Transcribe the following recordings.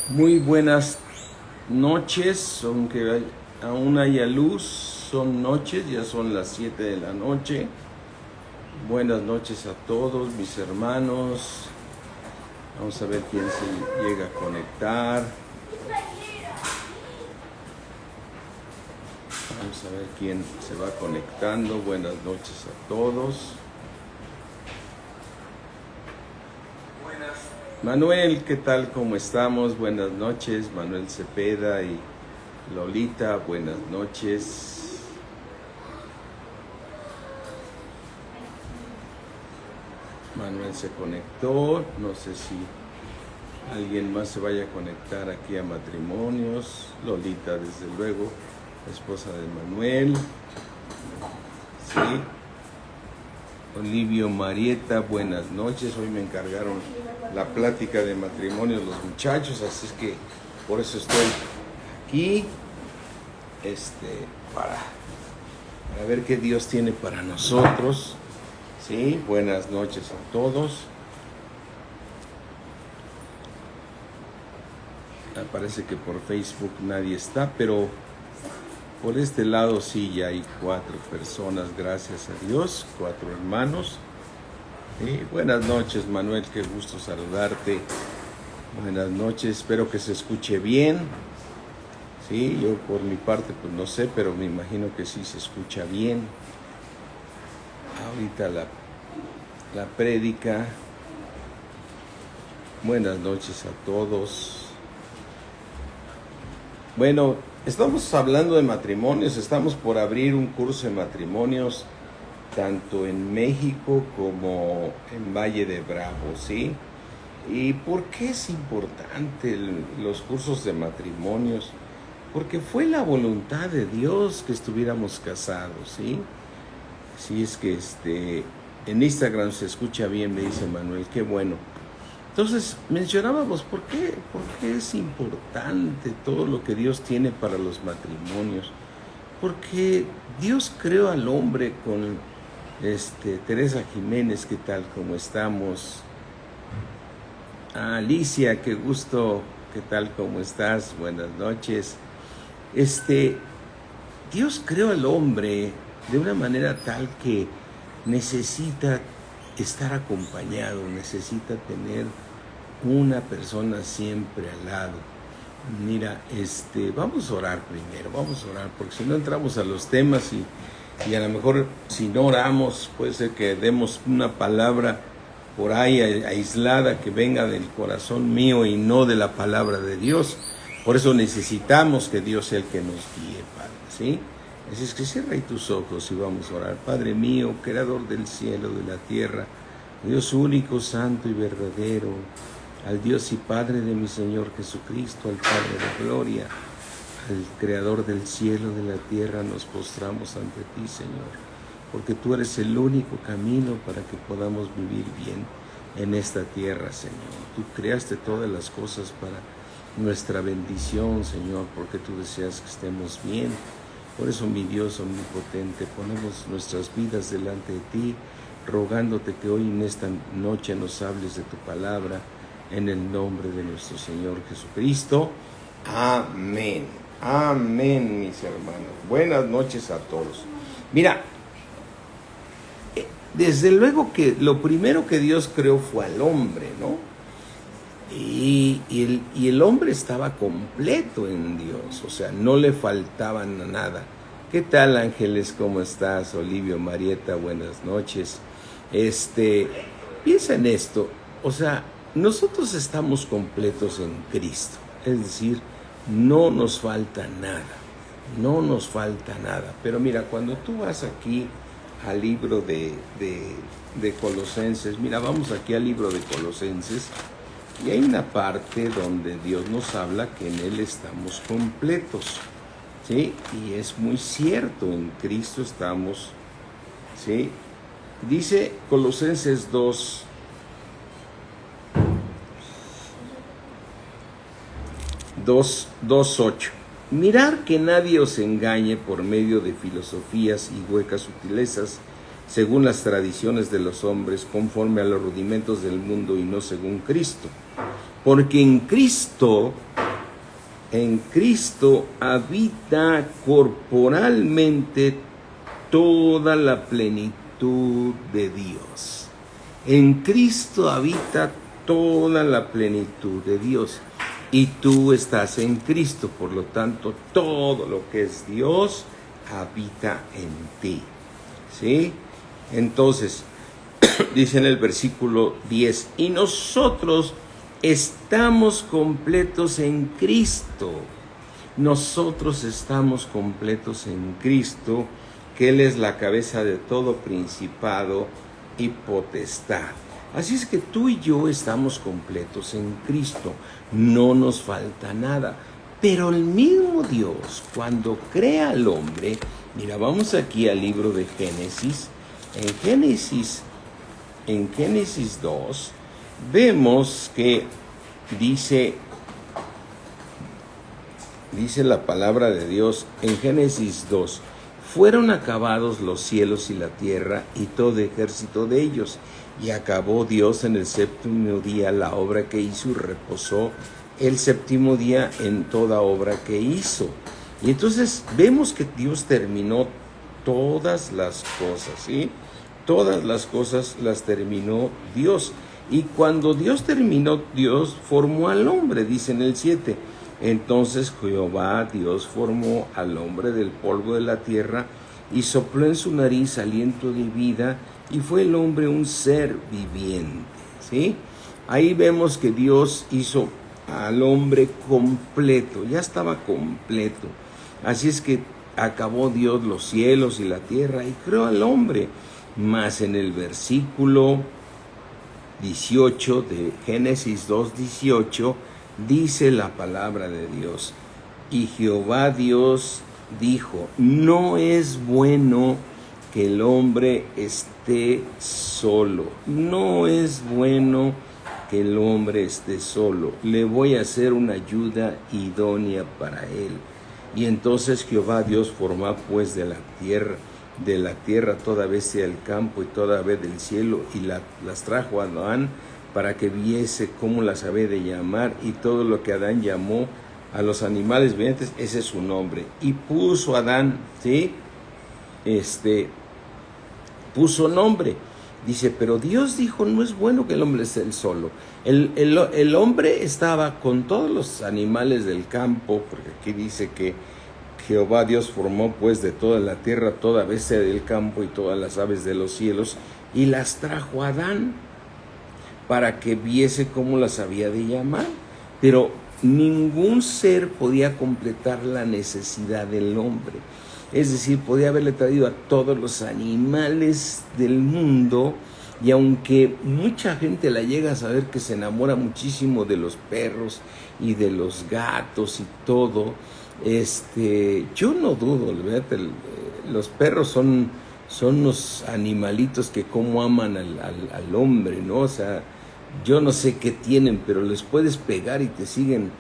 Muy buenas noches, aunque aún haya luz, son noches, ya son las 7 de la noche. Buenas noches a todos mis hermanos. Vamos a ver quién se llega a conectar. Vamos a ver quién se va conectando. Buenas noches a todos. Manuel, ¿qué tal? ¿Cómo estamos? Buenas noches, Manuel Cepeda y Lolita, buenas noches. Manuel se conectó, no sé si alguien más se vaya a conectar aquí a matrimonios. Lolita, desde luego, esposa de Manuel. Sí. Olivio Marieta, buenas noches. Hoy me encargaron la plática de matrimonios los muchachos, así es que por eso estoy aquí, para ver qué Dios tiene para nosotros. Sí, buenas noches a todos. Parece que por Facebook nadie está, pero por este lado sí ya hay 4 personas, gracias a Dios, 4 hermanos. Buenas noches, Manuel, qué gusto saludarte. Buenas noches, espero que se escuche bien. Sí, yo por mi parte pues no sé, pero me imagino que sí se escucha bien. Ahorita la prédica. Buenas noches a todos. Bueno, estamos hablando de matrimonios, estamos por abrir un curso de matrimonios tanto en México como en Valle de Bravo, ¿sí? ¿Y por qué es importante los cursos de matrimonios? Porque fue la voluntad de Dios que estuviéramos casados, ¿sí? Si es que en Instagram se escucha bien, me dice Manuel, qué bueno. Entonces, mencionábamos por qué es importante todo lo que Dios tiene para los matrimonios. Porque Dios creó al hombre con Teresa Jiménez, ¿qué tal? ¿Cómo estamos? Alicia, qué gusto, ¿qué tal? ¿Cómo estás? Buenas noches. Dios creó al hombre de una manera tal que necesita estar acompañado, necesita tener una persona siempre al lado. Mira, vamos a orar primero, porque si no entramos a los temas y a lo mejor si no oramos puede ser que demos una palabra por ahí aislada que venga del corazón mío y no de la palabra de Dios. Por eso necesitamos que Dios sea el que nos guíe, Padre, ¿sí? Así es que cierra ahí tus ojos y vamos a orar. Padre mío, creador del cielo, de la tierra, Dios único, santo y verdadero, al Dios y Padre de mi Señor Jesucristo, al Padre de gloria, al Creador del cielo, de la tierra, nos postramos ante ti, Señor, porque tú eres el único camino para que podamos vivir bien en esta tierra, Señor. Tú creaste todas las cosas para nuestra bendición, Señor, porque tú deseas que estemos bien. Por eso, mi Dios omnipotente, ponemos nuestras vidas delante de ti, rogándote que hoy en esta noche nos hables de tu palabra, en el nombre de nuestro Señor Jesucristo. Amén. Amén, mis hermanos. Buenas noches a todos. Mira, desde luego que lo primero que Dios creó fue al hombre, ¿no? Y el hombre estaba completo en Dios, o sea, no le faltaba nada. ¿Qué tal, Ángeles? ¿Cómo estás? Olivio Marieta, buenas noches. Piensa en esto, o sea, nosotros estamos completos en Cristo, es decir, no nos falta nada, pero mira, cuando tú vas aquí al libro de Colosenses, mira, vamos aquí al libro de Colosenses, y hay una parte donde Dios nos habla que en Él estamos completos, ¿sí? Y es muy cierto, en Cristo estamos, ¿sí? Dice Colosenses 2:8. Mirad que nadie os engañe por medio de filosofías y huecas sutilezas, según las tradiciones de los hombres, conforme a los rudimentos del mundo y no según Cristo. Porque en Cristo en Cristo habita corporalmente toda la plenitud de Dios. En Cristo habita toda la plenitud de Dios. Y tú estás en Cristo, por lo tanto, todo lo que es Dios habita en ti. ¿Sí? Entonces, dice en el versículo 10, y nosotros estamos completos en Cristo. Nosotros estamos completos en Cristo, que Él es la cabeza de todo principado y potestad. Así es que tú y yo estamos completos en Cristo, no nos falta nada. Pero el mismo Dios, cuando crea al hombre, mira, vamos aquí al libro de Génesis. En Génesis 2, vemos que dice la palabra de Dios en Génesis 2, fueron acabados los cielos y la tierra y todo ejército de ellos, y acabó Dios en el séptimo día la obra que hizo y reposó el séptimo día en toda obra que hizo. Y entonces vemos que Dios terminó todas las cosas, ¿sí? Todas las cosas las terminó Dios. Y cuando Dios terminó, Dios formó al hombre, dice en el 7. Entonces Jehová Dios formó al hombre del polvo de la tierra y sopló en su nariz aliento de vida, y fue el hombre un ser viviente, ¿sí? Ahí vemos que Dios hizo al hombre completo, ya estaba completo. Así es que acabó Dios los cielos y la tierra y creó al hombre. Mas en el versículo 18 de Génesis 2:18 dice la palabra de Dios, y Jehová Dios dijo, no es bueno que el hombre esté solo, no es bueno que el hombre esté solo, le voy a hacer una ayuda idónea para él. Y entonces Jehová Dios formó pues de la tierra toda bestia del campo y toda ave del cielo, y las trajo a Adán para que viese cómo las había de llamar, y todo lo que Adán llamó a los animales vivientes, ese es su nombre. Y puso Adán, ¿sí? Puso nombre. Dice, pero Dios dijo, no es bueno que el hombre esté solo. El hombre estaba con todos los animales del campo, porque aquí dice que Jehová Dios formó pues de toda la tierra toda bestia del campo y todas las aves de los cielos, y las trajo a Adán para que viese cómo las había de llamar. Pero ningún ser podía completar la necesidad del hombre. Es decir, podía haberle traído a todos los animales del mundo, y aunque mucha gente la llega a saber que se enamora muchísimo de los perros y de los gatos y todo, yo no dudo, los perros son unos animalitos que como aman al hombre, ¿no? O sea, yo no sé qué tienen, pero les puedes pegar y te siguen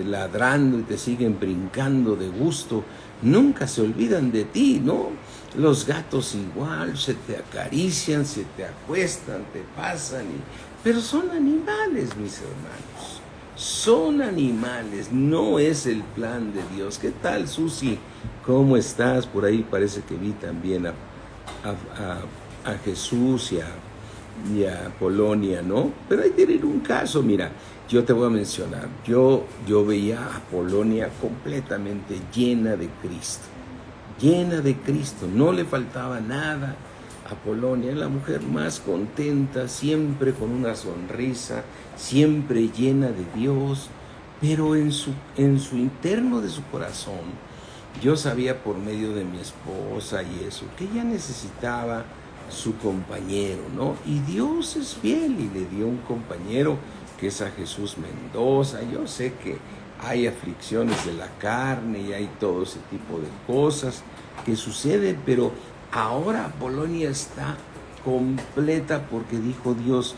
ladrando y te siguen brincando de gusto. Nunca se olvidan de ti, ¿no? Los gatos igual, se te acarician, se te acuestan, te pasan, pero son animales, mis hermanos. Son animales, no es el plan de Dios. ¿Qué tal, Susi? ¿Cómo estás? Por ahí parece que vi también a Jesús y a Polonia, ¿no? Pero ahí tienen un caso, mira, yo te voy a mencionar, yo veía a Polonia completamente llena de Cristo, no le faltaba nada a Polonia, la mujer más contenta, siempre con una sonrisa, siempre llena de Dios, pero en su interno de su corazón, yo sabía por medio de mi esposa y eso, que ella necesitaba su compañero, ¿no? Y Dios es fiel y le dio un compañero que es a Jesús Mendoza. Yo sé que hay aflicciones de la carne y hay todo ese tipo de cosas que suceden, pero ahora Polonia está completa porque dijo Dios,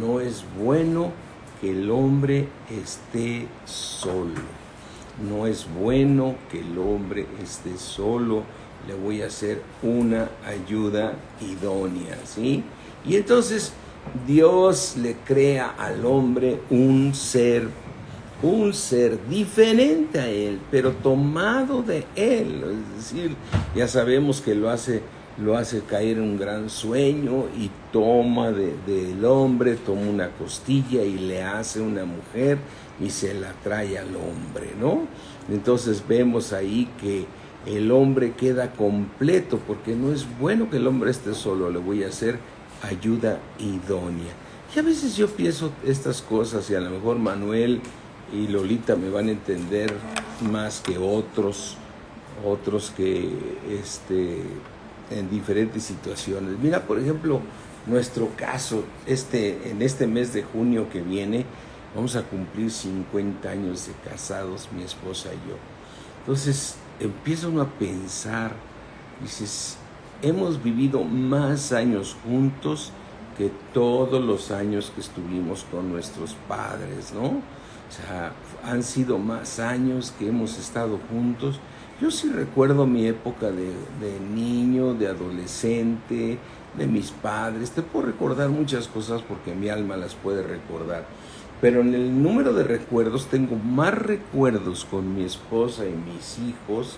no es bueno que el hombre esté solo. No es bueno que el hombre esté solo. Le voy a hacer una ayuda idónea, ¿sí? Y entonces Dios le crea al hombre un ser un ser diferente a Él, pero tomado de Él. Es decir, ya sabemos que lo hace caer en un gran sueño y toma del hombre, toma una costilla y le hace una mujer y se la trae al hombre, ¿no? Entonces vemos ahí que el hombre queda completo, porque no es bueno que el hombre esté solo, le voy a hacer ayuda idónea. Y a veces yo pienso estas cosas y a lo mejor Manuel y Lolita me van a entender más que otros que en diferentes situaciones. Mira, por ejemplo, nuestro caso, en este mes de junio que viene, vamos a cumplir 50 años de casados, mi esposa y yo. Entonces, empieza uno a pensar, dices, hemos vivido más años juntos que todos los años que estuvimos con nuestros padres, ¿no? O sea, han sido más años que hemos estado juntos. Yo sí recuerdo mi época de niño, de adolescente, de mis padres. Te puedo recordar muchas cosas porque mi alma las puede recordar. Pero en el número de recuerdos tengo más recuerdos con mi esposa y mis hijos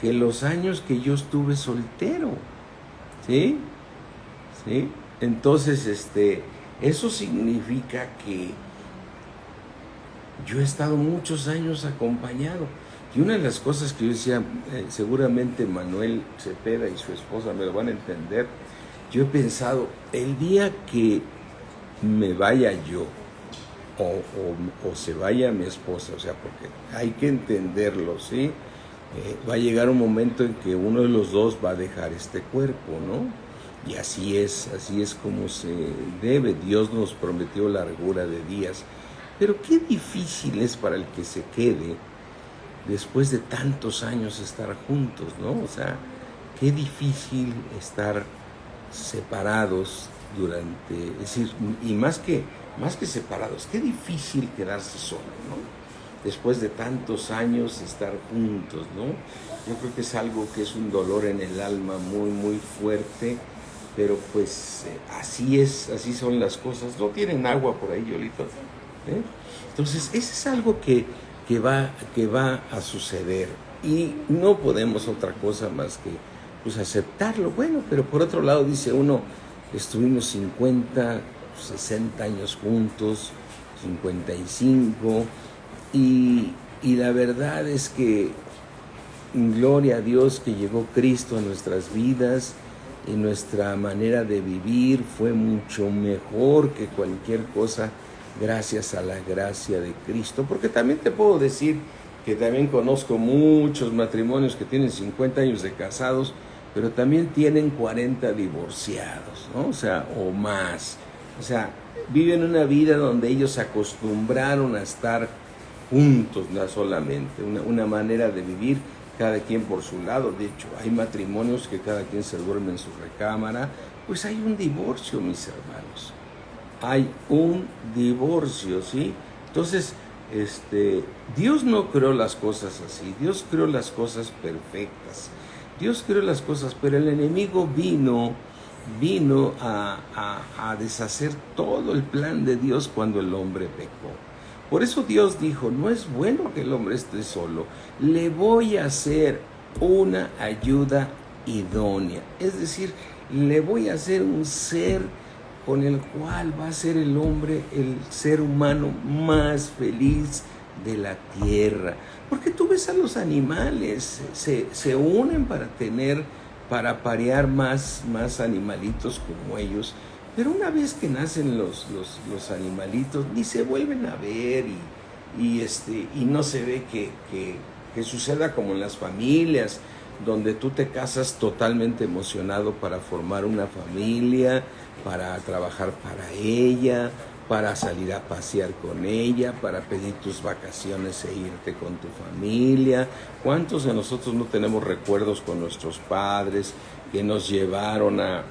que los años que yo estuve soltero. ¿Sí? ¿Sí? Entonces, eso significa que yo he estado muchos años acompañado. Y una de las cosas que yo decía, seguramente Manuel Cepeda y su esposa me lo van a entender, yo he pensado, el día que me vaya yo, o se vaya mi esposa, o sea, porque hay que entenderlo, ¿sí? Va a llegar un momento en que uno de los dos va a dejar este cuerpo, ¿no? Y así es como se debe. Dios nos prometió largura de días. Pero qué difícil es para el que se quede después de tantos años estar juntos, ¿no? O sea, qué difícil estar separados durante, es decir, y más que separados, qué difícil quedarse solo, ¿no? Después de tantos años estar juntos, ¿no? Yo creo que es algo que es un dolor en el alma muy, muy fuerte, pero pues así es, así son las cosas. ¿No tienen agua por ahí, Yolito? Entonces, eso es algo que va a suceder y no podemos otra cosa más que pues aceptarlo. Bueno, pero por otro lado dice uno, estuvimos 50, 60 años juntos, 55 y la verdad es que gloria a Dios que llegó Cristo a nuestras vidas y nuestra manera de vivir fue mucho mejor que cualquier cosa gracias a la gracia de Cristo, porque también te puedo decir que también conozco muchos matrimonios que tienen 50 años de casados, pero también tienen 40 divorciados, ¿no? O sea, o más. O sea, viven una vida donde ellos se acostumbraron a estar juntos, no solamente, una manera de vivir, cada quien por su lado. De hecho, hay matrimonios que cada quien se duerme en su recámara. Pues hay un divorcio, mis hermanos. Hay un divorcio, ¿sí? Entonces, Dios no creó las cosas así. Dios creó las cosas perfectas. Dios creó las cosas, pero el enemigo vino a deshacer todo el plan de Dios cuando el hombre pecó. Por eso Dios dijo, no es bueno que el hombre esté solo. Le voy a hacer una ayuda idónea. Es decir, le voy a hacer un ser con el cual va a ser el hombre, el ser humano más feliz de la tierra. Porque tú ves a los animales, se unen para aparear más animalitos como ellos. Pero una vez que nacen los animalitos, ni se vuelven a ver y no se ve que suceda como en las familias, donde tú te casas totalmente emocionado para formar una familia, para trabajar para ella, para salir a pasear con ella, para pedir tus vacaciones e irte con tu familia. ¿Cuántos de nosotros no tenemos recuerdos con nuestros padres que nos llevaron a...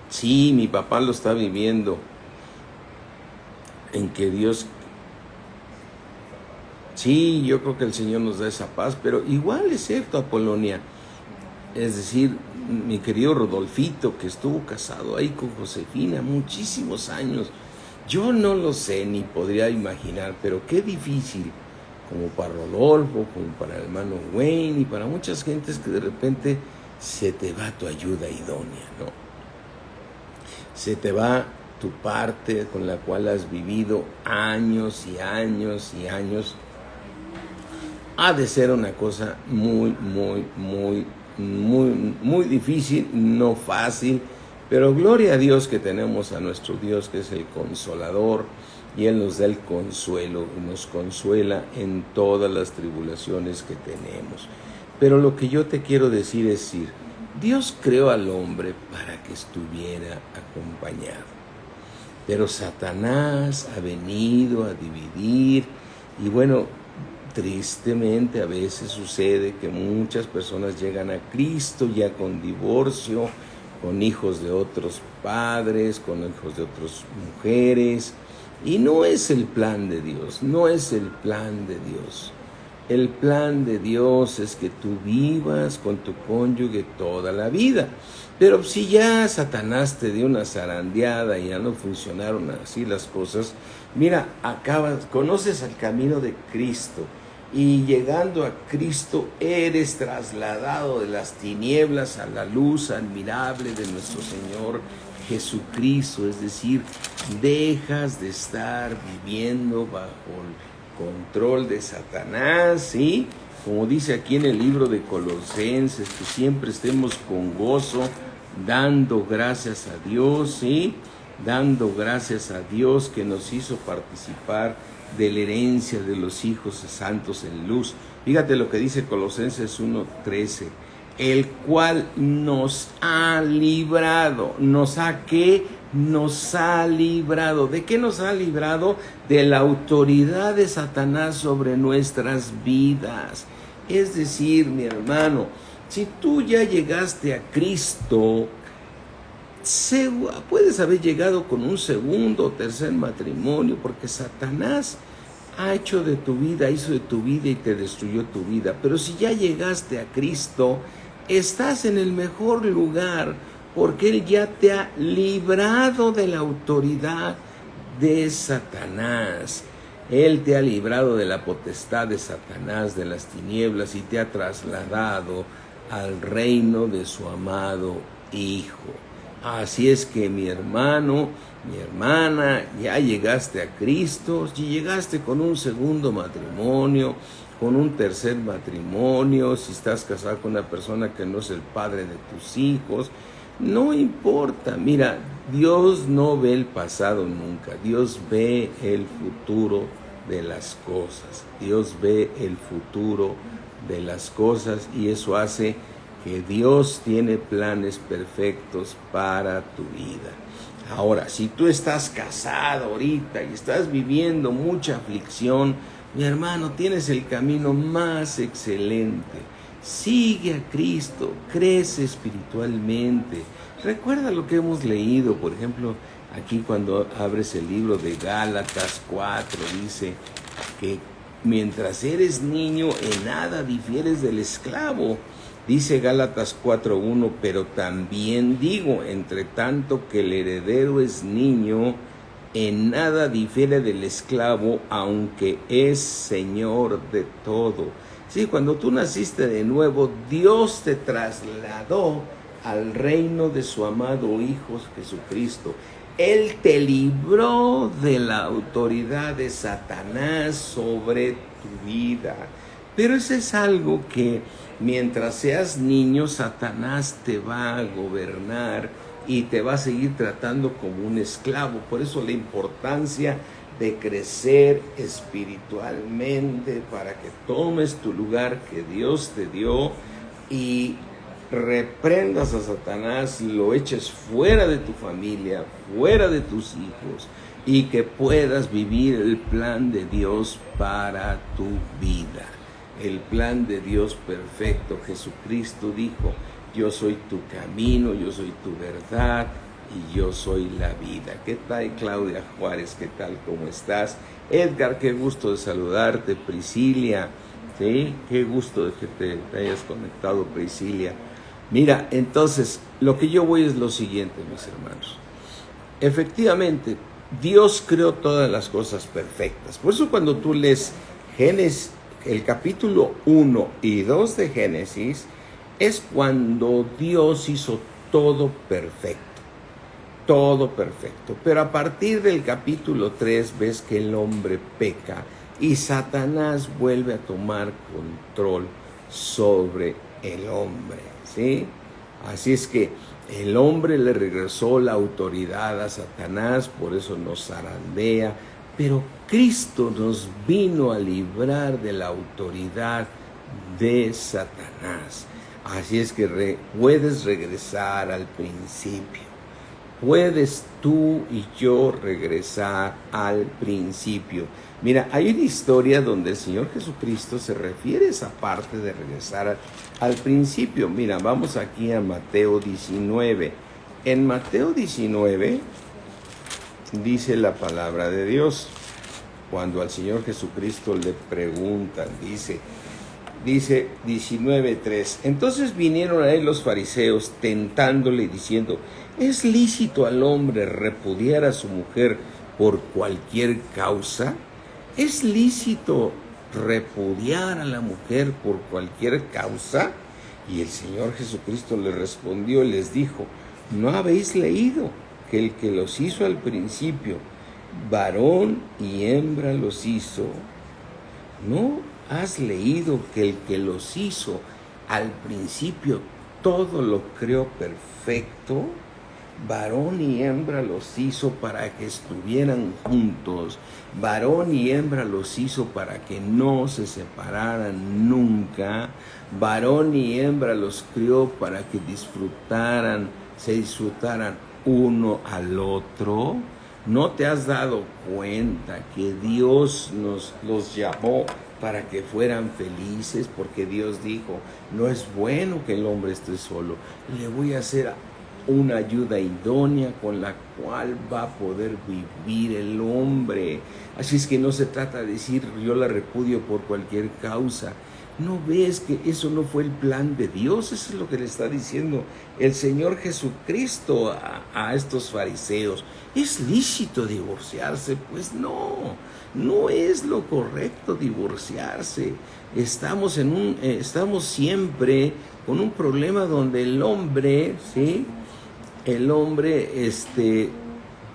Sí, mi papá lo está viviendo, en que Dios... Sí, yo creo que el Señor nos da esa paz, pero igual es cierto, Apolonia. Es decir, mi querido Rodolfito, que estuvo casado ahí con Josefina muchísimos años. Yo no lo sé ni podría imaginar, pero qué difícil, como para Rodolfo, como para el hermano Wayne y para muchas gentes que de repente se te va tu ayuda idónea, ¿no? Se te va tu parte con la cual has vivido años y años y años. Ha de ser una cosa muy, muy, muy, muy, muy difícil, no fácil, pero gloria a Dios que tenemos a nuestro Dios, que es el Consolador, y Él nos da el consuelo y nos consuela en todas las tribulaciones que tenemos. Pero lo que yo te quiero decir es Dios creó al hombre para que estuviera acompañado, pero Satanás ha venido a dividir, y bueno, tristemente a veces sucede que muchas personas llegan a Cristo ya con divorcio, con hijos de otros padres, con hijos de otras mujeres, y no es el plan de Dios, no es el plan de Dios. El plan de Dios es que tú vivas con tu cónyuge toda la vida. Pero si ya Satanás te dio una zarandeada y ya no funcionaron así las cosas, mira, conoces el camino de Cristo, y llegando a Cristo eres trasladado de las tinieblas a la luz admirable de nuestro Señor Jesucristo. Es decir, dejas de estar viviendo bajo el control de Satanás, ¿sí? Como dice aquí en el libro de Colosenses, que siempre estemos con gozo, dando gracias a Dios, ¿sí? Dando gracias a Dios que nos hizo participar de la herencia de los hijos santos en luz. Fíjate lo que dice Colosenses 1:13, el cual nos ha librado. ¿Nos ha qué? Nos ha librado. ¿De qué nos ha librado? De la autoridad de Satanás sobre nuestras vidas. Es decir, mi hermano, si tú ya llegaste a Cristo, puedes haber llegado con un segundo o tercer matrimonio, porque Satanás hizo de tu vida y te destruyó tu vida. Pero si ya llegaste a Cristo, estás en el mejor lugar, porque Él ya te ha librado de la autoridad de Satanás. Él te ha librado de la potestad de Satanás, de las tinieblas, y te ha trasladado al reino de su amado Hijo. Así es que mi hermano, mi hermana, ya llegaste a Cristo, si llegaste con un segundo matrimonio, con un tercer matrimonio, si estás casado con una persona que no es el padre de tus hijos, no importa. Mira, Dios no ve el pasado nunca, Dios ve el futuro de las cosas. Dios ve el futuro de las cosas, y eso hace que Dios tiene planes perfectos para tu vida. Ahora, si tú estás casado ahorita y estás viviendo mucha aflicción, mi hermano, tienes el camino más excelente. Sigue a Cristo, crece espiritualmente. Recuerda lo que hemos leído, por ejemplo, aquí cuando abres el libro de Gálatas 4, dice que mientras eres niño, en nada difieres del esclavo. Dice Gálatas 4:1, pero también digo, entre tanto que el heredero es niño, en nada difiere del esclavo, aunque es señor de todo. Sí, cuando tú naciste de nuevo, Dios te trasladó al reino de su amado Hijo Jesucristo. Él te libró de la autoridad de Satanás sobre tu vida. Pero eso es algo que mientras seas niño, Satanás te va a gobernar y te va a seguir tratando como un esclavo. Por eso la importancia de crecer espiritualmente, para que tomes tu lugar que Dios te dio y reprendas a Satanás, lo eches fuera de tu familia, fuera de tus hijos, y que puedas vivir el plan de Dios para tu vida. El plan de Dios perfecto. Jesucristo dijo: yo soy tu camino, yo soy tu verdad y yo soy la vida. ¿Qué tal, Claudia Juárez? ¿Qué tal? ¿Cómo estás? Edgar, qué gusto de saludarte. Priscilia, ¿sí? Qué gusto de que te hayas conectado, Priscilia. Mira, entonces, lo que yo voy es lo siguiente, mis hermanos. Efectivamente, Dios creó todas las cosas perfectas. Por eso cuando tú lees Génesis, el capítulo 1 y 2 de Génesis, es cuando Dios hizo todo perfecto. Todo perfecto. Pero a partir del capítulo 3 ves que el hombre peca y Satanás vuelve a tomar control sobre el hombre, ¿sí? Así es que el hombre le regresó la autoridad a Satanás, por eso nos zarandea, pero Cristo nos vino a librar de la autoridad de Satanás. Así es que puedes regresar al principio. Puedes tú y yo regresar al principio. Mira, hay una historia donde el Señor Jesucristo se refiere a esa parte de regresar al principio. Mira, vamos aquí a Mateo 19. En Mateo 19 dice la palabra de Dios. Cuando al Señor Jesucristo le preguntan, dice 19:3. Entonces vinieron a él los fariseos tentándole y diciendo: ¿es lícito al hombre repudiar a su mujer por cualquier causa? ¿Es lícito repudiar a la mujer por cualquier causa? Y el Señor Jesucristo le respondió y les dijo: ¿no habéis leído que el que los hizo al principio, varón y hembra los hizo? ¿No has leído que el que los hizo al principio todo lo creó perfecto? Varón y hembra los hizo para que estuvieran juntos. Varón y hembra los hizo para que no se separaran nunca. Varón y hembra los crió para que se disfrutaran uno al otro. ¿No te has dado cuenta que Dios los llamó para que fueran felices? Porque Dios dijo: no es bueno que el hombre esté solo. Le voy a hacer una ayuda idónea con la cual va a poder vivir el hombre. Así es que no se trata de decir: yo la repudio por cualquier causa. ¿No ves que eso no fue el plan de Dios? Eso es lo que le está diciendo el Señor Jesucristo a estos fariseos. ¿Es lícito divorciarse? Pues no es lo correcto divorciarse. Estamos siempre con un problema donde el hombre, ¿sí? El hombre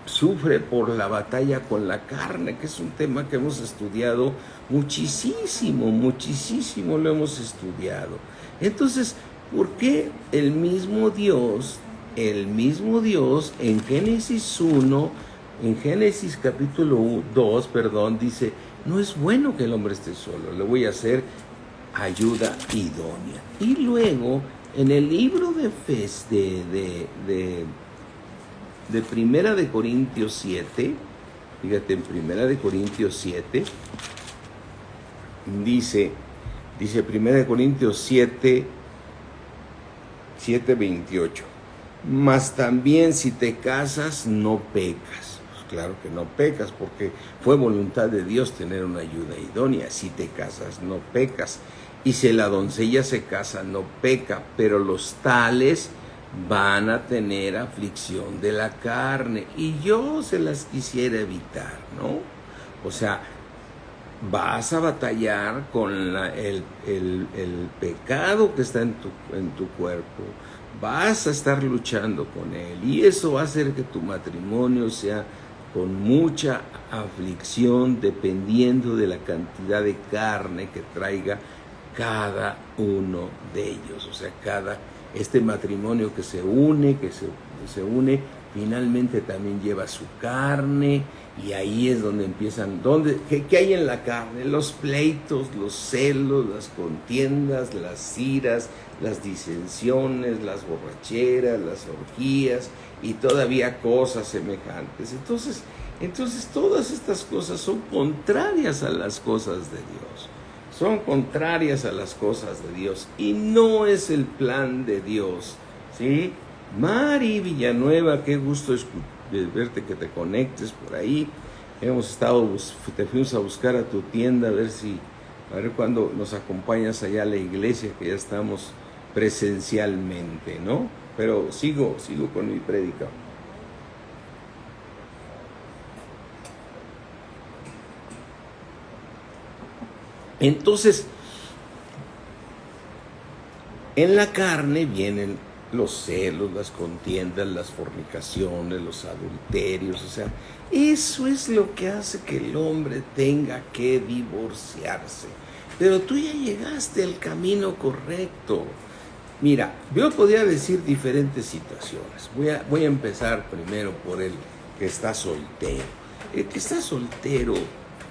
sufre por la batalla con la carne, que es un tema que hemos estudiado muchísimo lo hemos estudiado. Entonces, ¿por qué el mismo Dios en Génesis 1, en Génesis capítulo 2, dice: no es bueno que el hombre esté solo, le voy a hacer ayuda idónea? Y luego, en el libro de Primera de Corintios 7, fíjate, en Primera de Corintios 7, dice Primera de Corintios 7:28, mas también si te casas no pecas. Pues claro que no pecas, porque fue voluntad de Dios tener una ayuda idónea. Si te casas no pecas, y si la doncella se casa no peca, pero los tales van a tener aflicción de la carne, y yo se las quisiera evitar, ¿no? O sea, vas a batallar con el pecado que está en tu cuerpo, vas a estar luchando con él, y eso va a hacer que tu matrimonio sea con mucha aflicción, dependiendo de la cantidad de carne que traiga cada uno de ellos. O sea, este matrimonio que se une, finalmente también lleva su carne, y ahí es donde empiezan, ¿qué hay en la carne? Los pleitos, los celos, las contiendas, las iras, las disensiones, las borracheras, las orgías y todavía cosas semejantes. Entonces todas estas cosas son contrarias a las cosas de Dios. Son contrarias a las cosas de Dios, y no es el plan de Dios, ¿sí? Mari Villanueva, qué gusto verte, que te conectes por ahí. Te fuimos a buscar a tu tienda a ver cuándo nos acompañas allá a la iglesia, que ya estamos presencialmente, ¿no? Pero sigo con mi prédica. Entonces, en la carne vienen los celos, las contiendas, las fornicaciones, los adulterios, o sea, eso es lo que hace que el hombre tenga que divorciarse. Pero tú ya llegaste al camino correcto. Mira, yo podría decir diferentes situaciones. Voy a empezar primero por el que está soltero. El que está soltero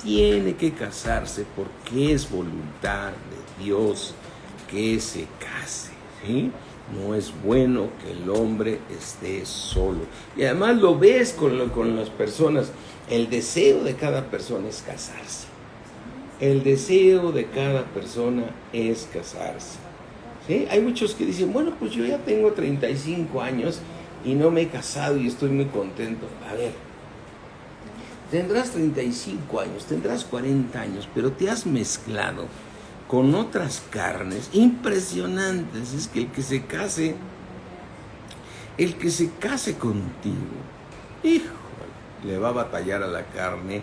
tiene que casarse porque es voluntad de Dios que se case, ¿sí? No es bueno que el hombre esté solo. Y además lo ves con las personas. El deseo de cada persona es casarse. El deseo de cada persona es casarse. ¿Sí? Hay muchos que dicen, bueno, pues yo ya tengo 35 años y no me he casado y estoy muy contento. A ver, tendrás 35 años, tendrás 40 años, pero te has mezclado con otras carnes impresionantes. Es que el que se case contigo, híjole, le va a batallar a la carne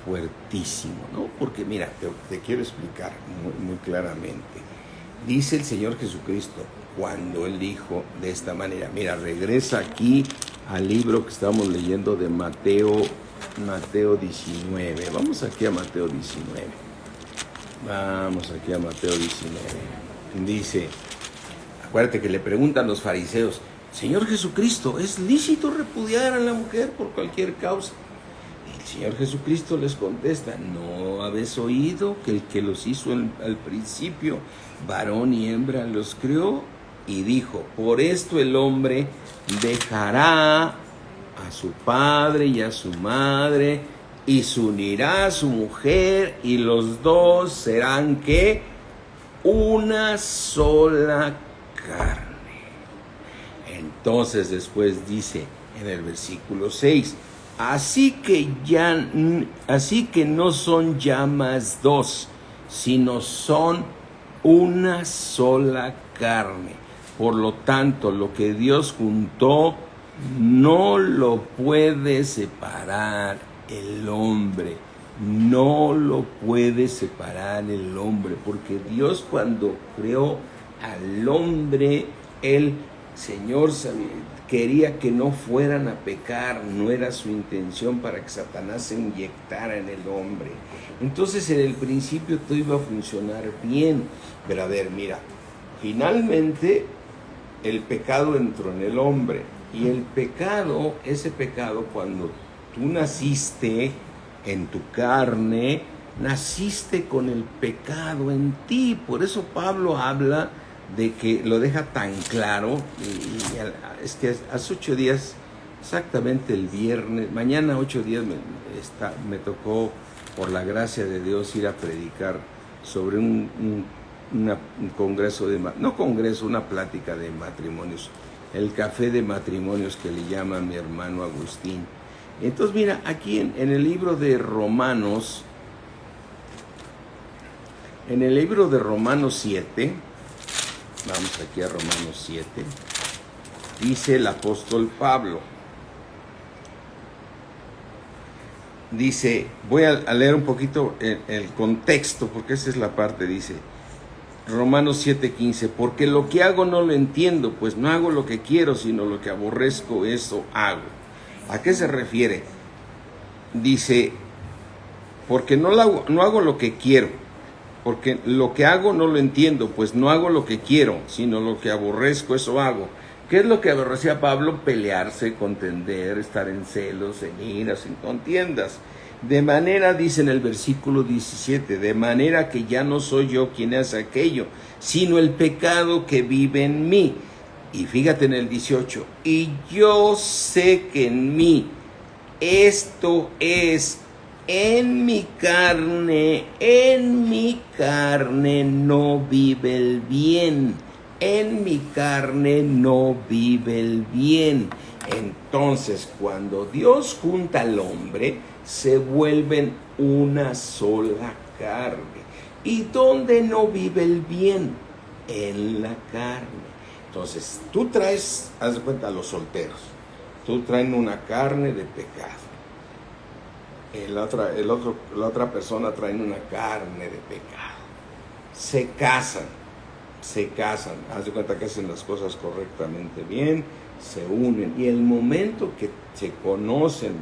fuertísimo, ¿no? Porque mira, te quiero explicar muy claramente. Dice el Señor Jesucristo, cuando Él dijo de esta manera, mira, regresa aquí al libro que estamos leyendo de Mateo 19. Vamos aquí a Mateo 19. Dice, acuérdate que le preguntan los fariseos, Señor Jesucristo, ¿es lícito repudiar a la mujer por cualquier causa? El Señor Jesucristo les contesta, ¿no habéis oído que el que los hizo al principio, varón y hembra los crió? Y dijo, por esto el hombre dejará a su padre y a su madre y se unirá a su mujer y los dos serán, ¿qué? Una sola carne. Entonces después dice en el versículo 6, así que no son ya más dos, sino son una sola carne. Por lo tanto, lo que Dios juntó no lo puede separar el hombre. No lo puede separar el hombre, porque Dios cuando creó al hombre, el Señor quería que no fueran a pecar, no era su intención para que Satanás se inyectara en el hombre. Entonces en el principio todo iba a funcionar bien, pero a ver, mira, finalmente el pecado entró en el hombre, y ese pecado cuando tú naciste en tu carne, naciste con el pecado en ti. Por eso Pablo habla de que lo deja tan claro, y es que hace 8 días, exactamente el viernes, mañana 8 días me tocó, por la gracia de Dios, ir a predicar sobre un congreso una plática de matrimonios, el café de matrimonios que le llama mi hermano Agustín. Entonces mira, aquí en el libro de Romanos, en el libro de Romanos 7, vamos aquí a Romanos 7, dice el apóstol Pablo, dice, voy a leer un poquito el contexto, porque esa es la parte, dice, Romanos 7:15, porque lo que hago no lo entiendo, pues no hago lo que quiero, sino lo que aborrezco, eso hago. ¿A qué se refiere? Dice, porque no hago lo que quiero, porque lo que hago no lo entiendo, pues no hago lo que quiero, sino lo que aborrezco, eso hago. ¿Qué es lo que aborrecía Pablo? Pelearse, contender, estar en celos, en iras, en contiendas. De manera, dice en el versículo 17, de manera que ya no soy yo quien hace aquello, sino el pecado que vive en mí. Y fíjate en el 18, y yo sé que en mí, esto es, en mi carne no vive el bien. En mi carne no vive el bien. Entonces, cuando Dios junta al hombre, se vuelven una sola carne. ¿Y dónde no vive el bien? En la carne. Entonces, tú traes, haz de cuenta, a los solteros, tú traen una carne de pecado. La otra persona trae una carne de pecado. Se casan, haz de cuenta que hacen las cosas correctamente bien, se unen, y el momento que se conocen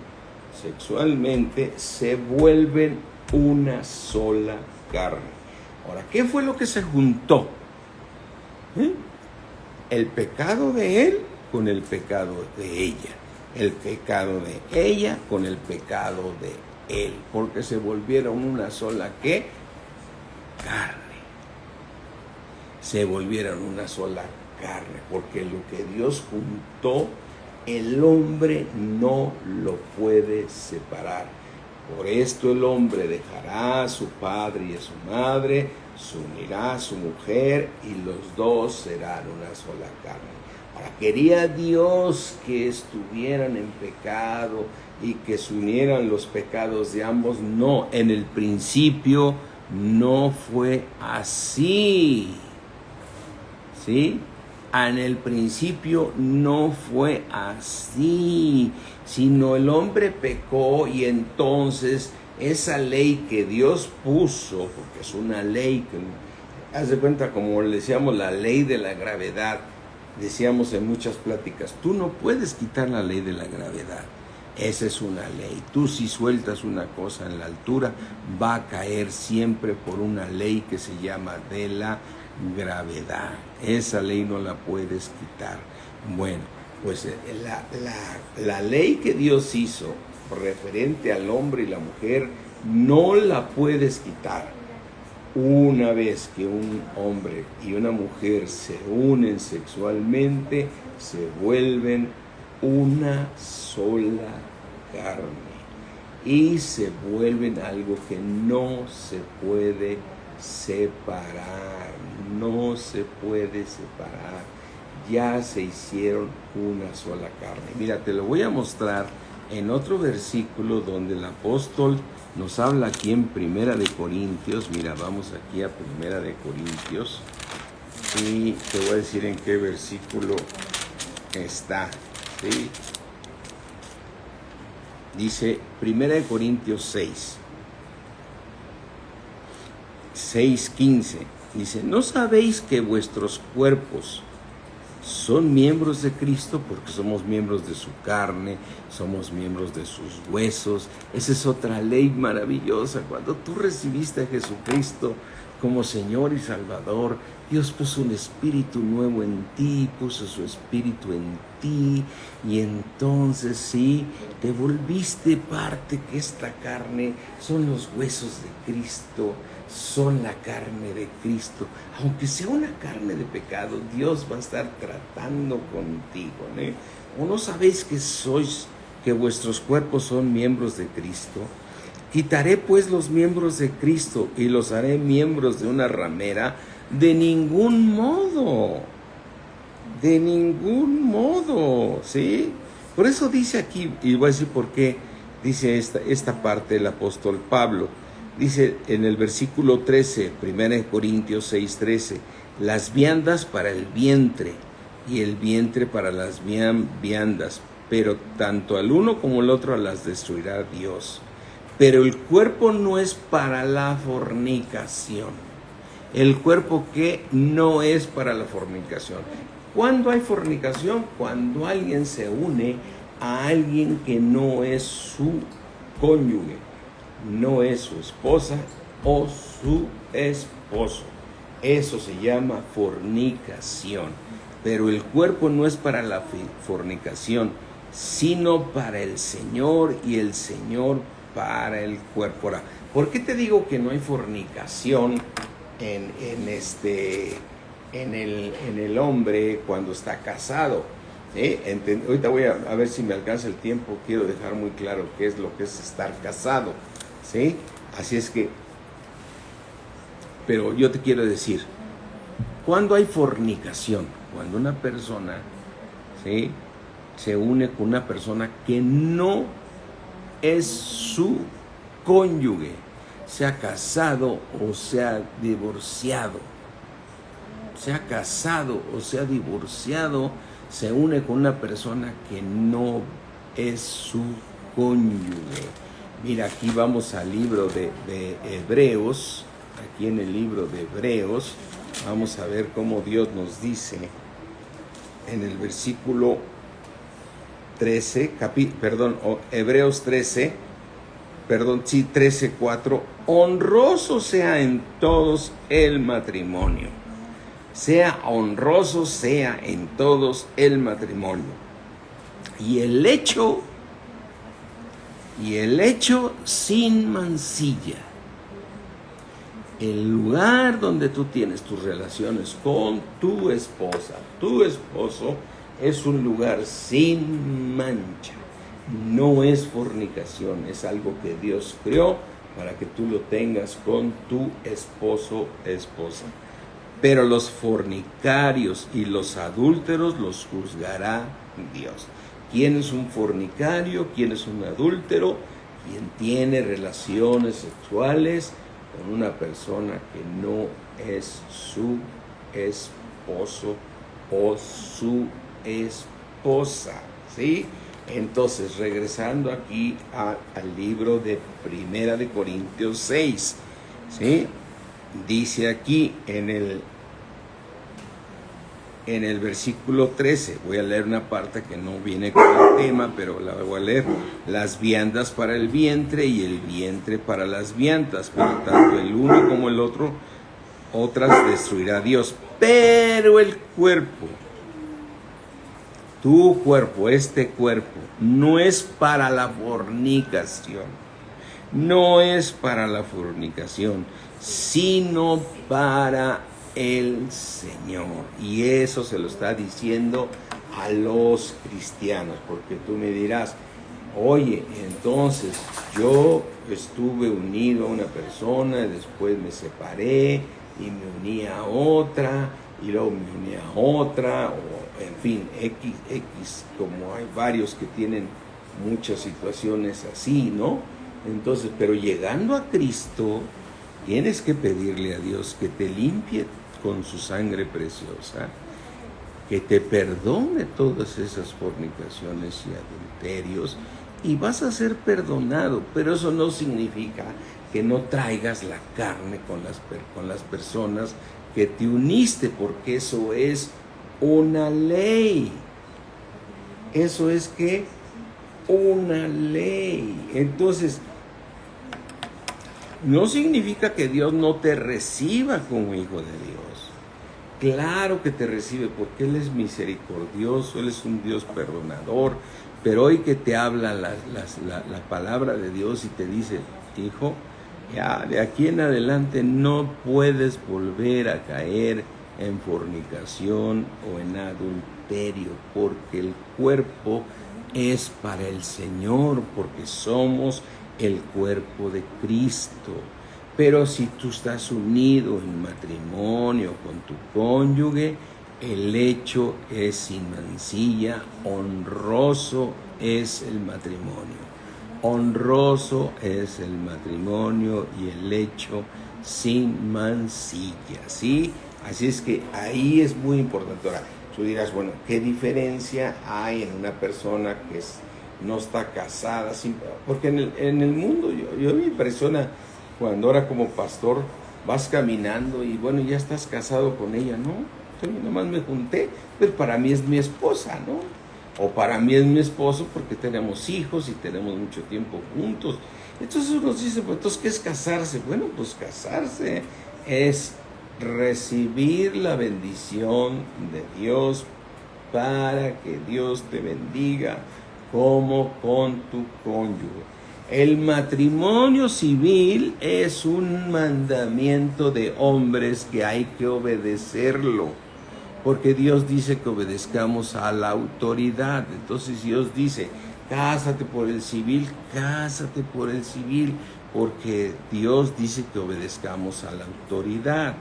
sexualmente, se vuelven una sola carne. Ahora, ¿qué fue lo que se juntó? El pecado de él con el pecado de ella, el pecado de ella con el pecado de él, porque se volvieron una sola, ¿qué? Carne. Se volvieron una sola carne, porque lo que Dios juntó, el hombre no lo puede separar. Por esto el hombre dejará a su padre y a su madre, se unirá a su mujer, y los dos serán una sola carne. Ahora, quería Dios que estuvieran en pecado y que se unieran los pecados de ambos. No, en el principio no fue así. ¿Sí? En el principio no fue así, sino el hombre pecó, y entonces esa ley que Dios puso, porque es una ley que, haz de cuenta, como le decíamos, la ley de la gravedad, decíamos en muchas pláticas, tú no puedes quitar la ley de la gravedad. Esa es una ley. Tú, si sueltas una cosa en la altura, va a caer siempre por una ley que se llama de la gravedad. Esa ley no la puedes quitar. Bueno, pues la ley que Dios hizo referente al hombre y la mujer no la puedes quitar. Una vez que un hombre y una mujer se unen sexualmente, se vuelven una sola carne y se vuelven algo que no se puede separar, no se puede separar. Ya se hicieron una sola carne. Mira, te lo voy a mostrar en otro versículo donde el apóstol nos habla aquí en Primera de Corintios. Mira, vamos aquí a Primera de Corintios y te voy a decir en qué versículo está. ¿Sí? Dice Primera de Corintios 6:15. Dice, ¿no sabéis que vuestros cuerpos son miembros de Cristo? Porque somos miembros de su carne, somos miembros de sus huesos. Esa es otra ley maravillosa. Cuando tú recibiste a Jesucristo como Señor y Salvador, Dios puso un espíritu nuevo en ti, puso su espíritu en ti, y entonces sí, te volviste parte, que esta carne son los huesos de Cristo, son la carne de Cristo. Aunque sea una carne de pecado, Dios va a estar tratando contigo, ¿eh? ¿O no sabéis que vuestros cuerpos son miembros de Cristo? Quitaré pues los miembros de Cristo y los haré miembros de una ramera. De ningún modo, ¿sí? Por eso dice aquí, y voy a decir por qué dice esta parte del apóstol Pablo. Dice en el versículo 13, 1 Corintios 6:13, las viandas para el vientre y el vientre para las viandas, pero tanto al uno como al otro las destruirá Dios. Pero el cuerpo no es para la fornicación. El cuerpo que no es para la fornicación. ¿Cuándo hay fornicación? Cuando alguien se une a alguien que no es su cónyuge, no es su esposa o su esposo. Eso se llama fornicación. Pero el cuerpo no es para la fornicación, sino para el Señor, y el Señor para el cuerpo. Ahora, ¿por qué te digo que no hay fornicación en el hombre cuando está casado? Ahorita voy a ver si me alcanza el tiempo. Quiero dejar muy claro qué es lo que es estar casado, ¿sí? Así es que, pero yo te quiero decir, ¿cuándo hay fornicación? Cuando una persona, ¿sí?, se une con una persona que no es su cónyuge, sea casado o sea divorciado. Sea casado o sea divorciado, se une con una persona que no es su cónyuge. Mira, aquí vamos al libro de Hebreos. Aquí en el libro de Hebreos vamos a ver cómo Dios nos dice en el versículo 13, Hebreos 13, 13:4, honroso sea en todos el matrimonio. Sea honroso, sea en todos el matrimonio. Y el hecho sin mancilla. El lugar donde tú tienes tus relaciones con tu esposa, tu esposo, es un lugar sin mancha. No es fornicación, es algo que Dios creó para que tú lo tengas con tu esposo, esposa. Pero los fornicarios y los adúlteros los juzgará Dios. ¿Quién es un fornicario? ¿Quién es un adúltero? Quien tiene relaciones sexuales con una persona que no es su esposo o su esposa, ¿sí? Entonces, regresando aquí al libro de Primera de Corintios 6, ¿sí? Dice aquí en el versículo 13, voy a leer una parte que no viene con el tema, pero la voy a leer. Las viandas para el vientre y el vientre para las viandas, pero tanto el uno como el otro, otras destruirá Dios. Pero el cuerpo, tu cuerpo, este cuerpo, no es para la fornicación, no es para la fornicación, sino para el Señor. Y eso se lo está diciendo a los cristianos, porque tú me dirás, oye, entonces yo estuve unido a una persona, después me separé y me uní a otra, y luego me uní a otra, o en fin, X, como hay varios que tienen muchas situaciones así, ¿no? Entonces, pero llegando a Cristo, tienes que pedirle a Dios que te limpie con su sangre preciosa, que te perdone todas esas fornicaciones y adulterios, y vas a ser perdonado. Pero eso no significa que no traigas la carne con las personas que te uniste, porque eso es una ley. Eso es que una ley. Entonces, no significa que Dios no te reciba como hijo de Dios. Claro que te recibe, porque Él es misericordioso, Él es un Dios perdonador. Pero hoy que te habla la palabra de Dios y te dice, hijo, ya de aquí en adelante no puedes volver a caer en fornicación o en adulterio, porque el cuerpo es para el Señor, porque somos el cuerpo de Cristo. Pero si tú estás unido en matrimonio con tu cónyuge, el hecho es sin mancilla, honroso es el matrimonio. Honroso es el matrimonio y el hecho sin mancilla, ¿sí? Así es que ahí es muy importante. Ahora, tú dirás, bueno, ¿qué diferencia hay en una persona que no está casada? Porque en el mundo, yo me impresiona cuando ahora como pastor vas caminando y bueno, ya estás casado con ella, ¿no? Yo nomás me junté, pero para mí es mi esposa, ¿no? O para mí es mi esposo porque tenemos hijos y tenemos mucho tiempo juntos. Entonces uno dice, pues entonces, ¿qué es casarse? Bueno, pues casarse es recibir la bendición de Dios para que Dios te bendiga como con tu cónyuge. El matrimonio civil es un mandamiento de hombres que hay que obedecerlo, porque Dios dice que obedezcamos a la autoridad. Entonces Dios dice, cásate por el civil, cásate por el civil, porque Dios dice que obedezcamos a la autoridad.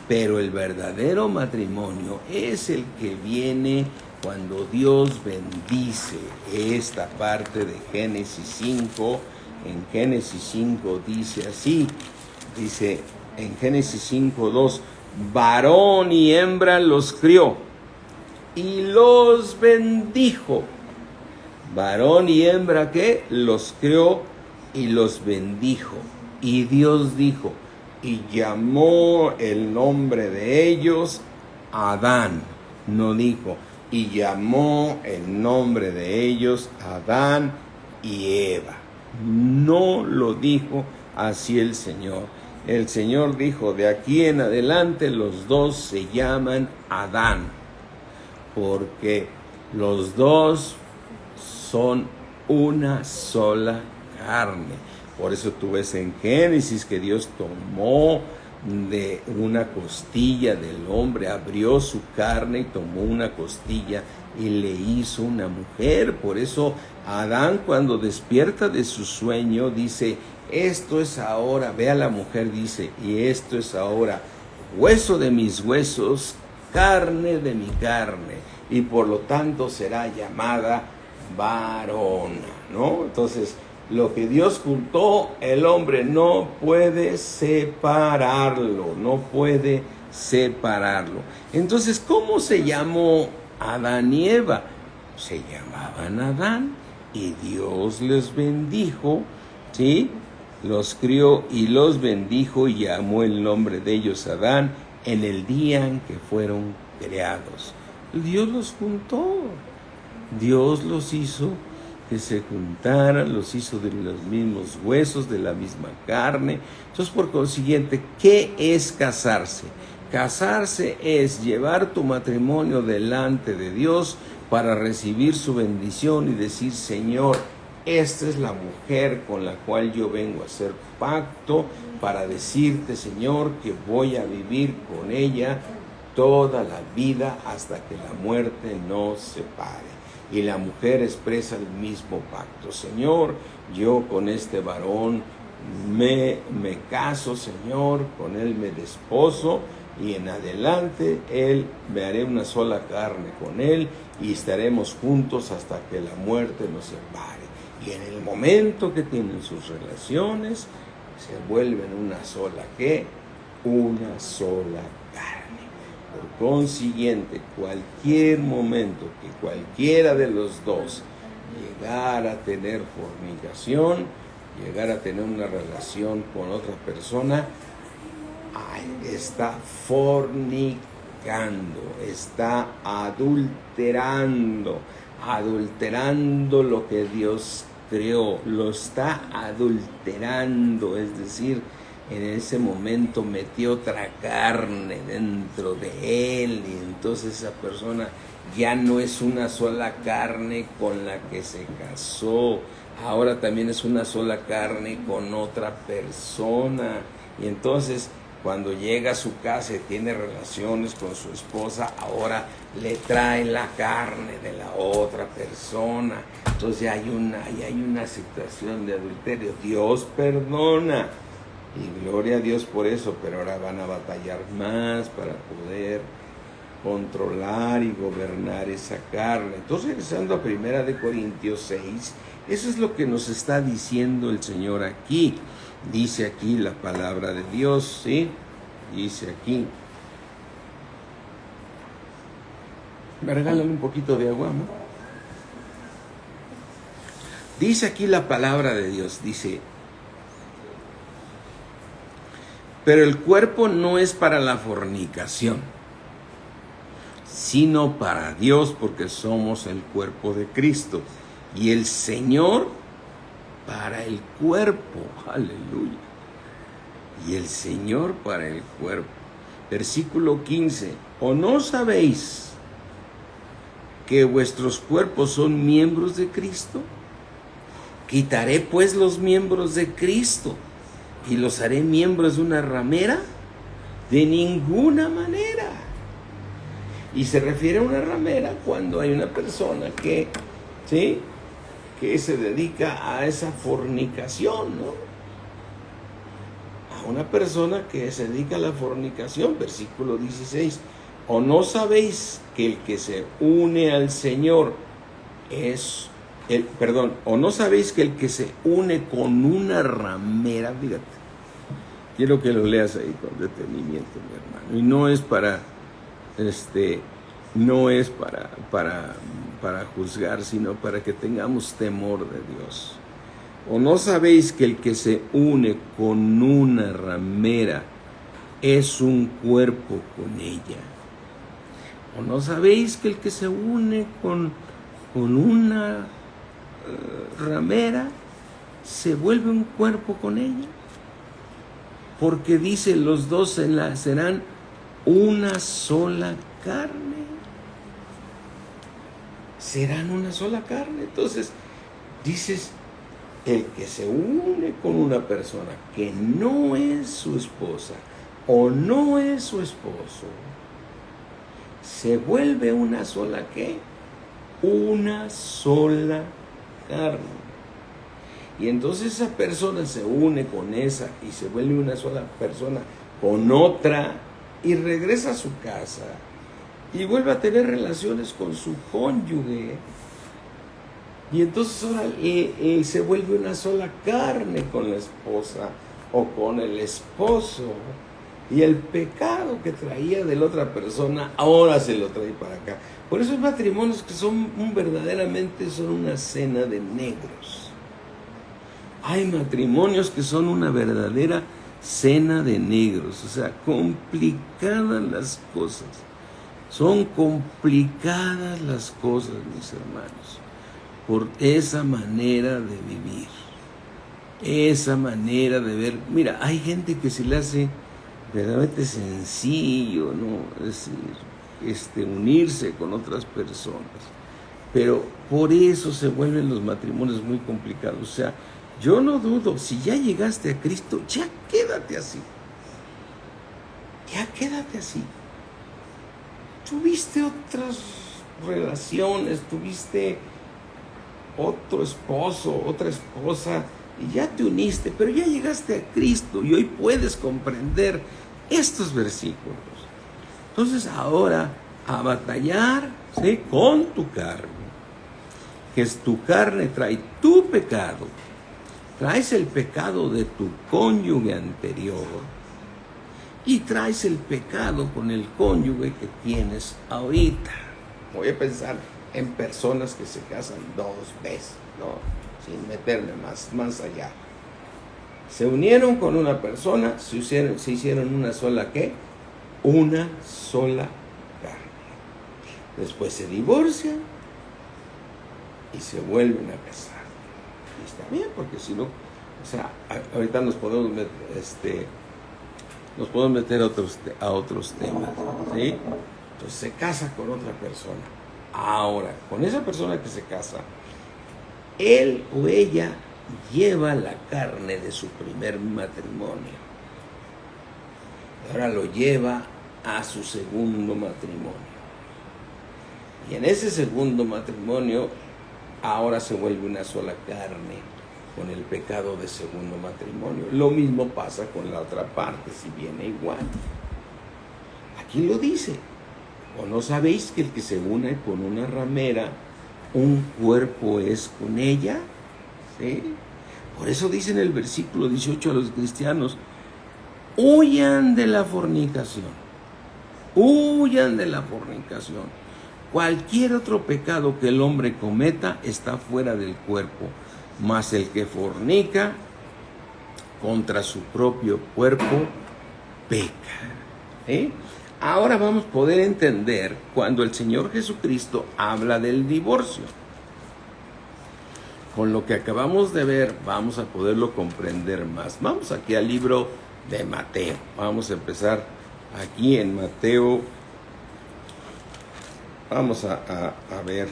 Pero el verdadero matrimonio es el que viene cuando Dios bendice esta parte de Génesis 5. En Génesis 5 dice así, dice en Génesis 5:2, varón y hembra los crió y los bendijo. Varón y hembra, ¿qué? Los crió y los bendijo. Y Dios dijo, y llamó el nombre de ellos Adán. No dijo, y llamó el nombre de ellos Adán y Eva. No lo dijo así el Señor. El Señor dijo, de aquí en adelante los dos se llaman Adán, porque los dos son una sola carne. Por eso tú ves en Génesis que Dios tomó de una costilla del hombre, abrió su carne y tomó una costilla y le hizo una mujer. Por eso Adán, cuando despierta de su sueño, dice, esto es ahora, ve a la mujer, dice, y esto es ahora hueso de mis huesos, carne de mi carne, y por lo tanto será llamada varona, ¿no? Entonces, lo que Dios juntó, el hombre no puede separarlo, no puede separarlo. Entonces, ¿cómo se llamó Adán y Eva? Se llamaban Adán y Dios les bendijo, ¿sí? Los crió y los bendijo y llamó el nombre de ellos Adán en el día en que fueron creados. Dios los juntó, Dios los hizo que se juntaran, los hizo de los mismos huesos, de la misma carne. Entonces, por consiguiente, ¿qué es casarse? Casarse es llevar tu matrimonio delante de Dios para recibir su bendición y decir, Señor, esta es la mujer con la cual yo vengo a hacer pacto para decirte, Señor, que voy a vivir con ella toda la vida hasta que la muerte nos separe. Y la mujer expresa el mismo pacto. Señor, yo con este varón me caso, Señor, con él me desposo y en adelante me haré una sola carne con él y estaremos juntos hasta que la muerte nos separe. Y en el momento que tienen sus relaciones, se vuelven una sola, ¿qué? Una sola carne. Por consiguiente, cualquier momento que cualquiera de los dos llegara a tener fornicación, llegara a tener una relación con otra persona, está fornicando, está adulterando lo que Dios creó, lo está adulterando, es decir, en ese momento metió otra carne dentro de él y entonces esa persona ya no es una sola carne con la que se casó, ahora también es una sola carne con otra persona. Y entonces cuando llega a su casa y tiene relaciones con su esposa, ahora le trae la carne de la otra persona. Entonces ya hay una situación de adulterio. Dios perdona. Y gloria a Dios por eso, pero ahora van a batallar más para poder controlar y gobernar esa carne. Entonces, regresando a 1 Corintios 6, eso es lo que nos está diciendo el Señor aquí. Dice aquí la palabra de Dios, ¿sí? Dice aquí. Me regalan un poquito de agua, ¿no? Dice aquí la palabra de Dios, dice, pero el cuerpo no es para la fornicación, sino para Dios, porque somos el cuerpo de Cristo. Y el Señor para el cuerpo. Aleluya. Y el Señor para el cuerpo. Versículo 15. ¿O no sabéis que vuestros cuerpos son miembros de Cristo? ¿Quitaré pues los miembros de Cristo y los haré miembros de una ramera? De ninguna manera. Y se refiere a una ramera cuando hay una persona que, ¿sí?, que se dedica a esa fornicación, ¿no? a una persona que se dedica a la fornicación, versículo 16. ¿O no sabéis que el que se une al Señor o no sabéis que el que se une con una ramera, fíjate, quiero que lo leas ahí con detenimiento, mi hermano, y no es para juzgar, sino para que tengamos temor de Dios. ¿O no sabéis que el que se une con una ramera es un cuerpo con ella? ¿O no sabéis que el que se une con una ramera se vuelve un cuerpo con ella? Porque dice, los dos serán una sola carne. Serán una sola carne. Entonces, dices, el que se une con una persona que no es su esposa o no es su esposo, se vuelve una sola ¿qué? Una sola carne. Y entonces esa persona se une con esa y se vuelve una sola persona con otra y regresa a su casa y vuelve a tener relaciones con su cónyuge. Y entonces ahora se vuelve una sola carne con la esposa o con el esposo. Y el pecado que traía de la otra persona, ahora se lo trae para acá. Por eso hay matrimonios que verdaderamente son una cena de negros. Hay matrimonios que son una verdadera cena de negros. O sea, complicadas las cosas. Son complicadas las cosas, mis hermanos, por esa manera de vivir, esa manera de ver. Mira, hay gente que se le hace verdaderamente sencillo, ¿no? Es decir, unirse con otras personas, pero por eso se vuelven los matrimonios muy complicados. O sea, yo no dudo, si ya llegaste a Cristo, ya quédate así, ya quédate así. Tuviste otras relaciones, tuviste otro esposo, otra esposa, y ya te uniste, pero ya llegaste a Cristo y hoy puedes comprender estos versículos. Entonces ahora a batallar, ¿sí?, con tu carne, que es tu carne, trae tu pecado, traes el pecado de tu cónyuge anterior y traes el pecado con el cónyuge que tienes ahorita. Voy a pensar en personas que se casan 2 veces, ¿no?, sin meterme más allá. Se unieron con una persona, se hicieron una sola ¿qué? Una sola carne. Después se divorcian y se vuelven a casar. Y está bien, porque si no, o sea, ahorita nos podemos meter a otros temas, ¿sí? Entonces se casa con otra persona. Ahora, con esa persona que se casa, él o ella lleva la carne de su primer matrimonio. Ahora lo lleva a su segundo matrimonio. Y en ese segundo matrimonio, ahora se vuelve una sola carne con el pecado de segundo matrimonio. Lo mismo pasa con la otra parte, si viene igual. Aquí lo dice. ¿O no sabéis que el que se une con una ramera, un cuerpo es con ella? ¿Sí? Por eso dice en el versículo 18 a los cristianos: huyan de la fornicación. Huyan de la fornicación. Cualquier otro pecado que el hombre cometa está fuera del cuerpo, mas el que fornica contra su propio cuerpo peca. ¿Sí? Ahora vamos a poder entender cuando el Señor Jesucristo habla del divorcio. Con lo que acabamos de ver, vamos a poderlo comprender más. Vamos aquí al libro de Mateo. Vamos a empezar aquí en Mateo. Vamos a ver.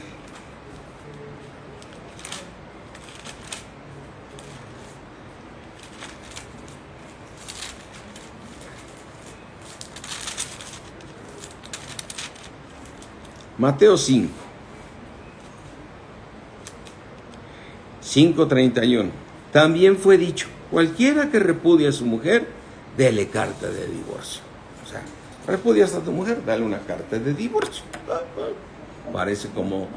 Mateo 5:31. También fue dicho: cualquiera que repudie a su mujer dele carta de divorcio. O sea, repudias a tu mujer, dale una carta de divorcio. Parece como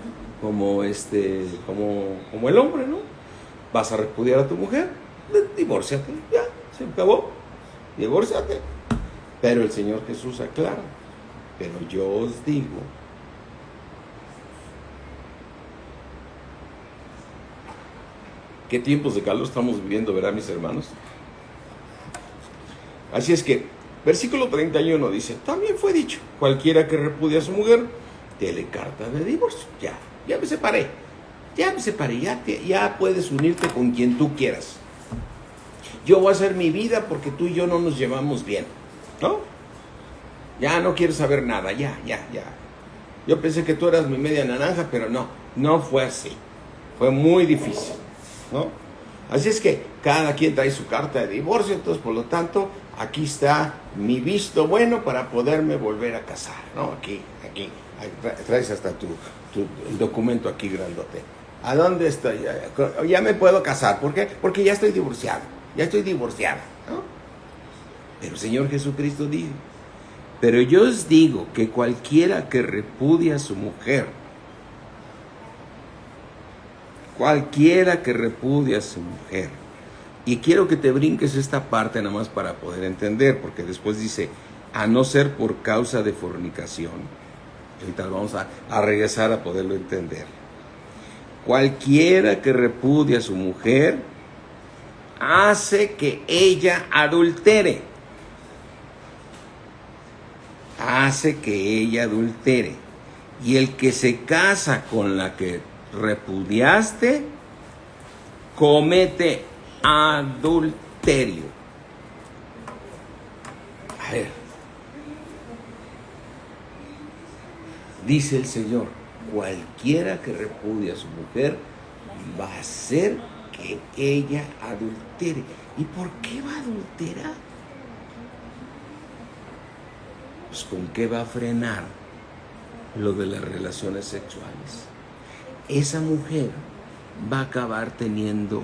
el hombre, ¿no? Vas a repudiar a tu mujer, divórciate, ya, se acabó, divórciate. Pero el Señor Jesús aclara, pero yo os digo, ¿qué tiempos de calor estamos viviendo, verdad, mis hermanos? Así es que, versículo 31 dice, también fue dicho, cualquiera que repudie a su mujer, dele carta de divorcio. Ya me separé, ya puedes unirte con quien tú quieras. Yo voy a hacer mi vida porque tú y yo no nos llevamos bien, ¿no? Ya no quiero saber nada, ya. Yo pensé que tú eras mi media naranja, pero no fue así. Fue muy difícil, ¿no? Así es que cada quien trae su carta de divorcio, entonces por lo tanto, aquí está mi visto bueno para poderme volver a casar, ¿no? Aquí, traes hasta el documento aquí grandote. ¿A dónde estoy? Ya me puedo casar, ¿por qué? Porque ya estoy divorciada, ¿no? Pero el Señor Jesucristo dijo, pero yo os digo que cualquiera que repudia a su mujer, y quiero que te brinques esta parte nada más para poder entender, porque después dice, a no ser por causa de fornicación. Ahorita vamos a regresar a poderlo entender. Cualquiera que repudia a su mujer, hace que ella adultere. Y el que se casa con la que repudiaste, comete adulterio. A ver, dice el Señor, cualquiera que repudie a su mujer va a hacer que ella adultere. ¿Y por qué va a adulterar? Pues ¿con qué va a frenar lo de las relaciones sexuales? Esa mujer va a acabar teniendo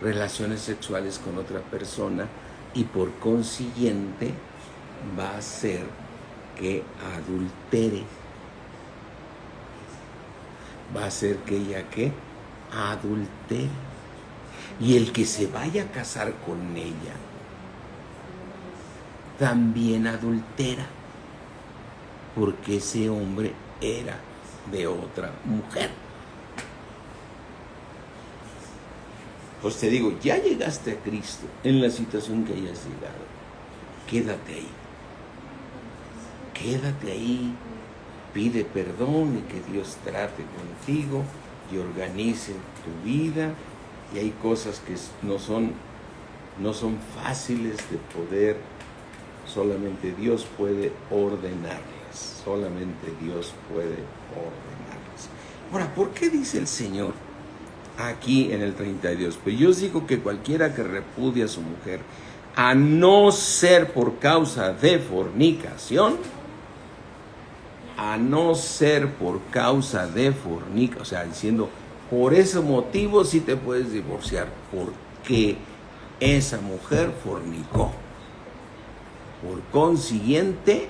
relaciones sexuales con otra persona y por consiguiente va a hacer que adultere. Va a hacer que ella ¿qué? Adultere. Y el que se vaya a casar con ella también adultera, porque ese hombre era de otra mujer. Pues te digo, ya llegaste a Cristo en la situación que hayas llegado, quédate ahí, pide perdón y que Dios trate contigo y organice tu vida. Y hay cosas que no son fáciles de poder, solamente Dios puede ordenarlas. Ahora, ¿por qué dice el Señor aquí en el 32? Pues yo os digo que cualquiera que repudie a su mujer, a no ser por causa de fornicación, o sea, diciendo, por ese motivo sí te puedes divorciar, porque esa mujer fornicó. Por consiguiente,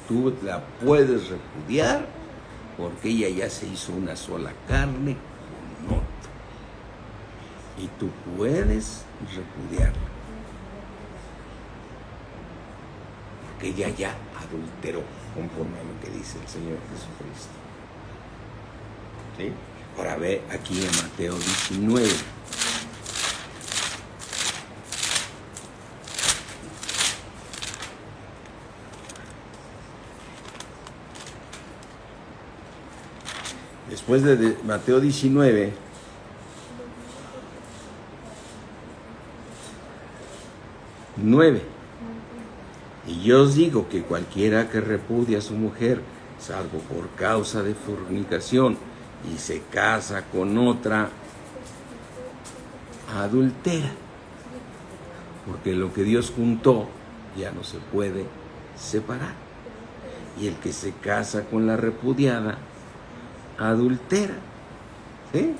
tú la puedes repudiar porque ella ya se hizo una sola carne con otro. Y tú puedes repudiarla porque ella ya adulteró, conforme a lo que dice el Señor Jesucristo. ¿Sí? Ahora ve aquí en Mateo 19. Después de Mateo 19, y yo os digo que cualquiera que repudie a su mujer, salvo por causa de fornicación, y se casa con otra, adultera. Porque lo que Dios juntó ya no se puede separar. Y el que se casa con la repudiada, adultera. ¿Sí?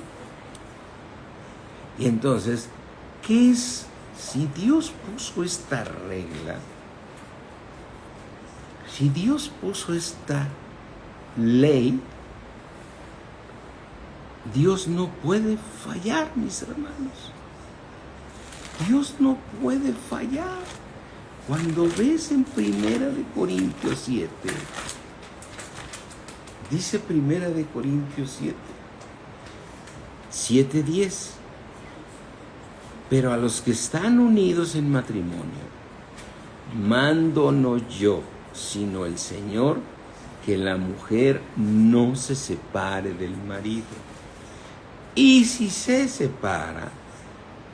Y entonces, ¿qué es Si Dios puso esta regla, si Dios puso esta ley, Dios no puede fallar, mis hermanos. Dios no puede fallar. Cuando ves en 1 Corintios 7, dice 1 Corintios 7, 7:10, pero a los que están unidos en matrimonio, mando no yo, sino el Señor, que la mujer no se separe del marido. Y si se separa,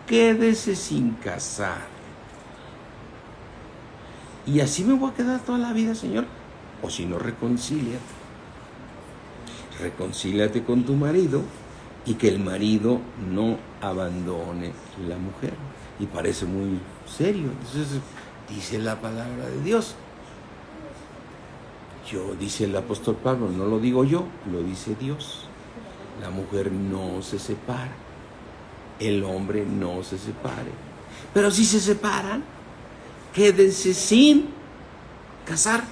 quédese sin casar. Y así me voy a quedar toda la vida, Señor. O si no, reconcíliate. Reconcíliate con tu marido y que el marido no abandone la mujer. Y parece muy serio. Entonces, dice la palabra de Dios. Dice el apóstol Pablo, no lo digo yo, lo dice Dios. La mujer no se separa. El hombre no se separe. Pero si se separan, quédense sin casar.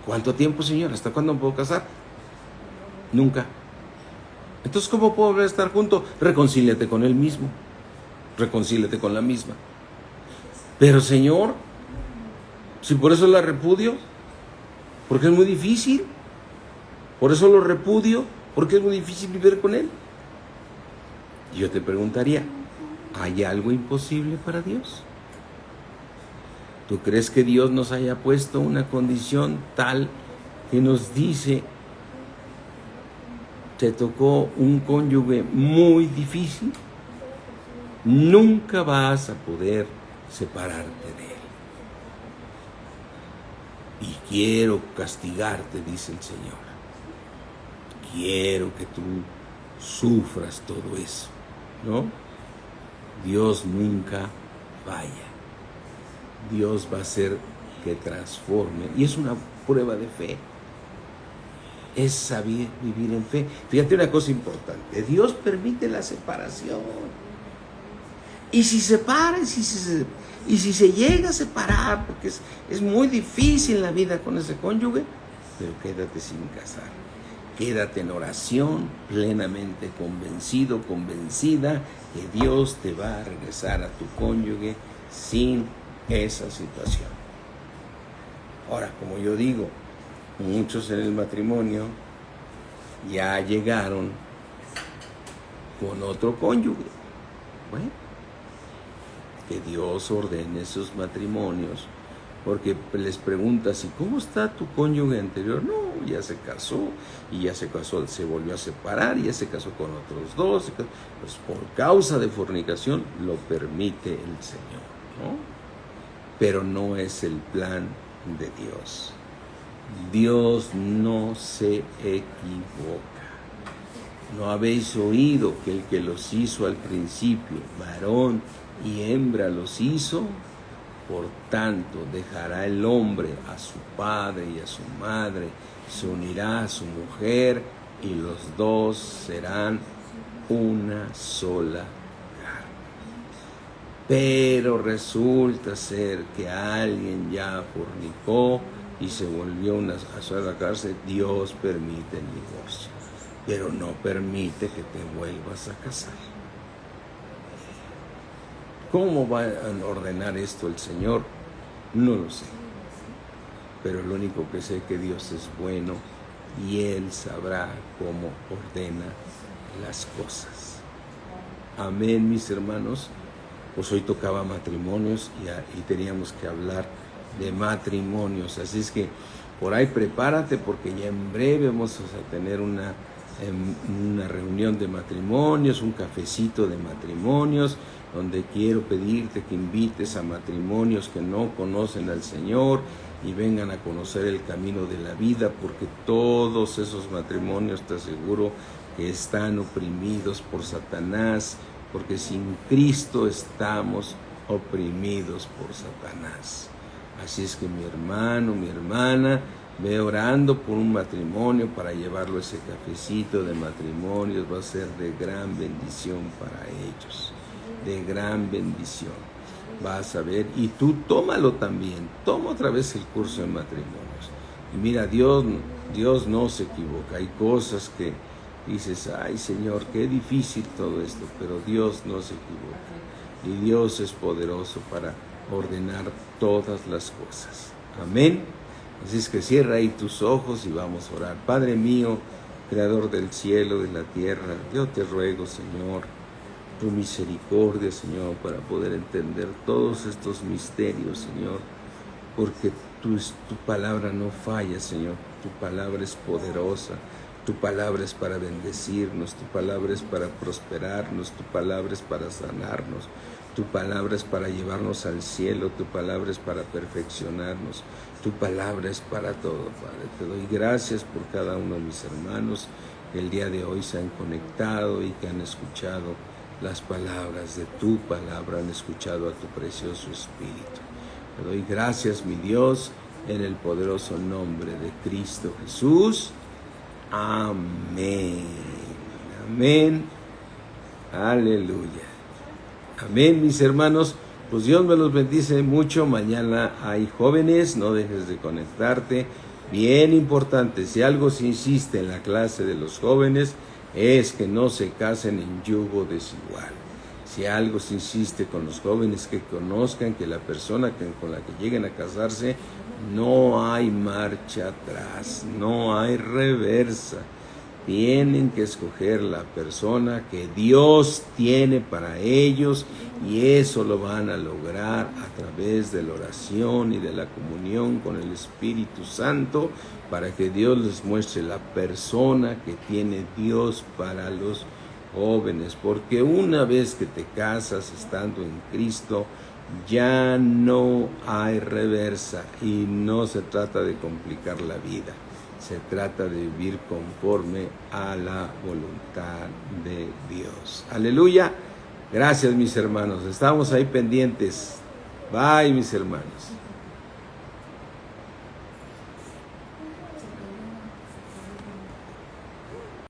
¿Cuánto tiempo, Señor? ¿Hasta cuándo me puedo casar? Nunca. Entonces, ¿cómo puedo volver a estar juntos? Reconcíliate con él mismo. Reconcíliate con la misma. Pero, Señor, si por eso la repudio, porque es muy difícil. Por eso lo repudio, porque es muy difícil vivir con él. Yo te preguntaría, ¿hay algo imposible para Dios? ¿Tú crees que Dios nos haya puesto una condición tal que nos dice, te tocó un cónyuge muy difícil? Nunca vas a poder separarte de él. Y quiero castigarte, dice el Señor. Quiero que tú sufras todo eso, ¿no? Dios nunca falla. Dios va a hacer que transforme. Y es una prueba de fe. Es saber vivir en fe. Fíjate una cosa importante. Dios permite la separación. Y si separa, y si se llega a separar, porque es muy difícil la vida con ese cónyuge, pero quédate sin casar. Quédate en oración, plenamente convencido, convencida, que Dios te va a regresar a tu cónyuge sin esa situación. Ahora, como yo digo, muchos en el matrimonio ya llegaron con otro cónyuge. Bueno, que Dios ordene sus matrimonios, porque les preguntas, ¿y cómo está tu cónyuge anterior? No, ya se casó, y ya se casó, se volvió a separar, y ya se casó con otros dos. Pues por causa de fornicación lo permite el Señor, ¿no? Pero no es el plan de Dios. Dios no se equivoca. ¿No habéis oído que el que los hizo al principio, varón y hembra los hizo? Por tanto, dejará el hombre a su padre y a su madre, se unirá a su mujer, y los dos serán una sola carne. Pero resulta ser que alguien ya fornicó y se volvió una sola carne. Dios permite el divorcio, pero no permite que te vuelvas a casar. ¿Cómo va a ordenar esto el Señor? No lo sé. Pero lo único que sé es que Dios es bueno y Él sabrá cómo ordena las cosas. Amén, mis hermanos. Pues hoy tocaba matrimonios y teníamos que hablar de matrimonios. Así es que por ahí prepárate, porque ya en breve vamos a tener una reunión de matrimonios, un cafecito de matrimonios, donde quiero pedirte que invites a matrimonios que no conocen al Señor y vengan a conocer el camino de la vida, porque todos esos matrimonios, te aseguro, que están oprimidos por Satanás, porque sin Cristo estamos oprimidos por Satanás. Así es que mi hermano, mi hermana, ve orando por un matrimonio para llevarlo a ese cafecito de matrimonios. Va a ser de gran bendición para ellos. de gran bendición. Vas a ver, y tú tómalo también, toma otra vez el curso de matrimonios. Y mira, Dios no se equivoca. Hay cosas que dices, ay Señor, qué difícil todo esto, pero Dios no se equivoca. Y Dios es poderoso para ordenar todas las cosas. Amén. Así es que cierra ahí tus ojos y vamos a orar. Padre mío, Creador del cielo, de la tierra, yo te ruego, Señor, tu misericordia, Señor, para poder entender todos estos misterios, Señor, porque tu palabra no falla, Señor. Tu palabra es poderosa. Tu palabra es para bendecirnos, tu palabra es para prosperarnos, tu palabra es para sanarnos, tu palabra es para llevarnos al cielo, tu palabra es para perfeccionarnos, tu palabra es para todo, Padre. Te doy gracias por cada uno de mis hermanos que el día de hoy se han conectado y que han escuchado las palabras de tu palabra, han escuchado a tu precioso Espíritu. Te doy gracias, mi Dios, en el poderoso nombre de Cristo Jesús. Amén. Amén. Aleluya. Amén, mis hermanos. Pues Dios me los bendice mucho. Mañana hay jóvenes, no dejes de conectarte. Bien importante, si algo se insiste en la clase de los jóvenes, es que no se casen en yugo desigual. Si algo se insiste con los jóvenes, que conozcan que la persona con la que lleguen a casarse, no hay marcha atrás, no hay reversa. Tienen que escoger la persona que Dios tiene para ellos, y eso lo van a lograr a través de la oración y de la comunión con el Espíritu Santo, para que Dios les muestre la persona que tiene Dios para los jóvenes. Porque una vez que te casas estando en Cristo, ya no hay reversa, y no se trata de complicar la vida, se trata de vivir conforme a la voluntad de Dios. Aleluya. Gracias, mis hermanos. Estamos ahí pendientes. Bye, mis hermanos.